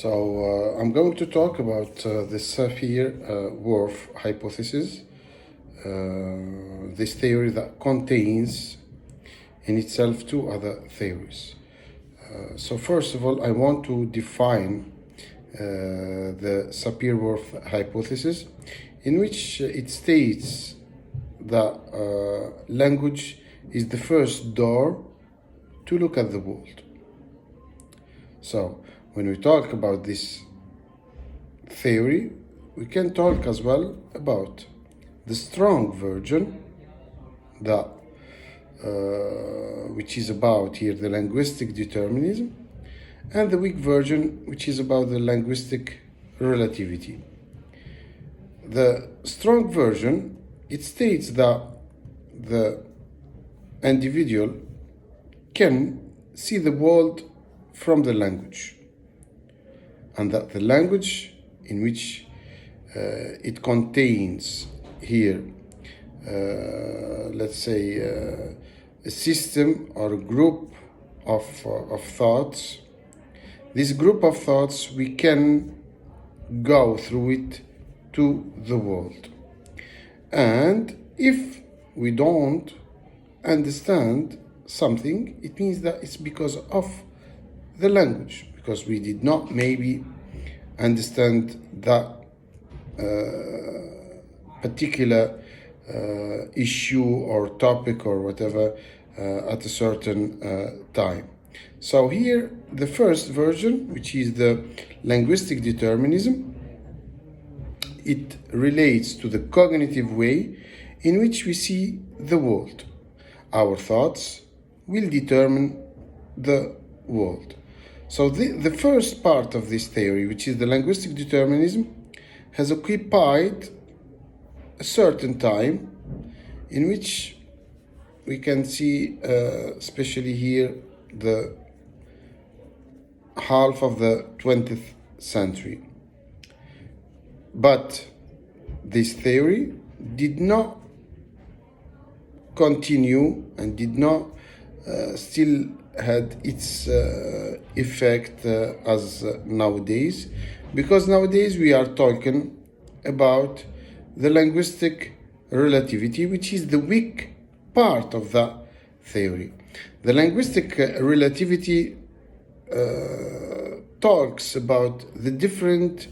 I'm going to talk about the Sapir Whorf hypothesis, this theory that contains in itself two other theories. So first of all, I want to define the Sapir Whorf hypothesis, in which it states that language is the first door to look at the world. So when we talk about this theory, we can talk as well about the strong version that which is about here the linguistic determinism, and the weak version, which is about the linguistic relativity. The strong version, it states that the individual can see the world from the language, and that the language in which it contains here, let's say, a system or a group of thoughts. This group of thoughts, we can go through it to the world. And if we don't understand something, it means that it's because of the language, because we did not maybe understand that particular issue or topic or whatever at a certain time. So here, the first version, which is the linguistic determinism, it relates to the cognitive way in which we see the world. Our thoughts will determine the world. So the first part of this theory, which is the linguistic determinism, has occupied a certain time in which we can see, especially here, the half of the 20th century. But this theory did not continue and did not still had its effect as nowadays, because nowadays we are talking about the linguistic relativity, which is the weak part of that theory. The linguistic relativity talks about the different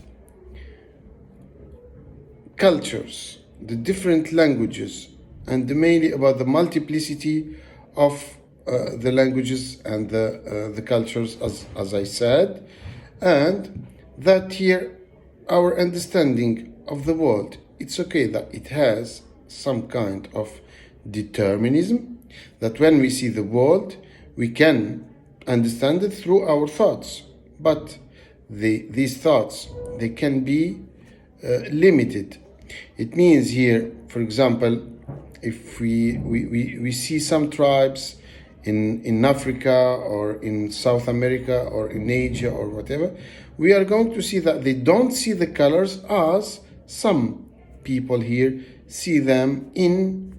cultures, the different languages, and mainly about the multiplicity of the languages and the cultures, as I said, and that here our understanding of the world, it's okay that it has some kind of determinism, that when we see the world, we can understand it through our thoughts, but these thoughts, they can be limited. It means here, for example, if we see some tribes in Africa or in South America or in Asia or whatever, we are going to see that they don't see the colors as some people here see them in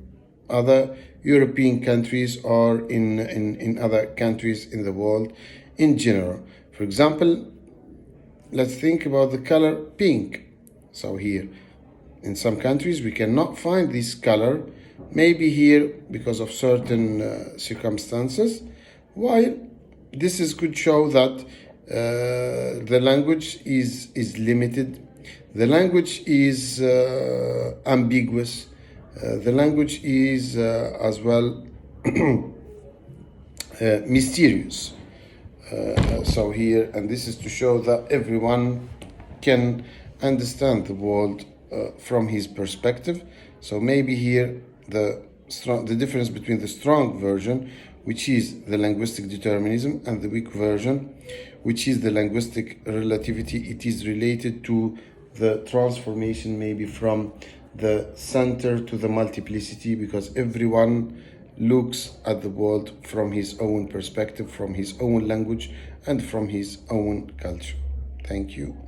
other European countries or in other countries in the world in general. For example, let's think about the color pink. So here, in some countries, we cannot find this color, maybe here because of certain circumstances, while this could show that the language is limited, the language is ambiguous, the language is as well mysterious. So here, and this is to show that everyone can understand the world from his perspective. So maybe here the difference between the strong version, which is the linguistic determinism, and the weak version, which is the linguistic relativity, it is related to the transformation maybe from the center to the multiplicity, because everyone looks at the world from his own perspective, from his own language, and from his own culture. Thank you.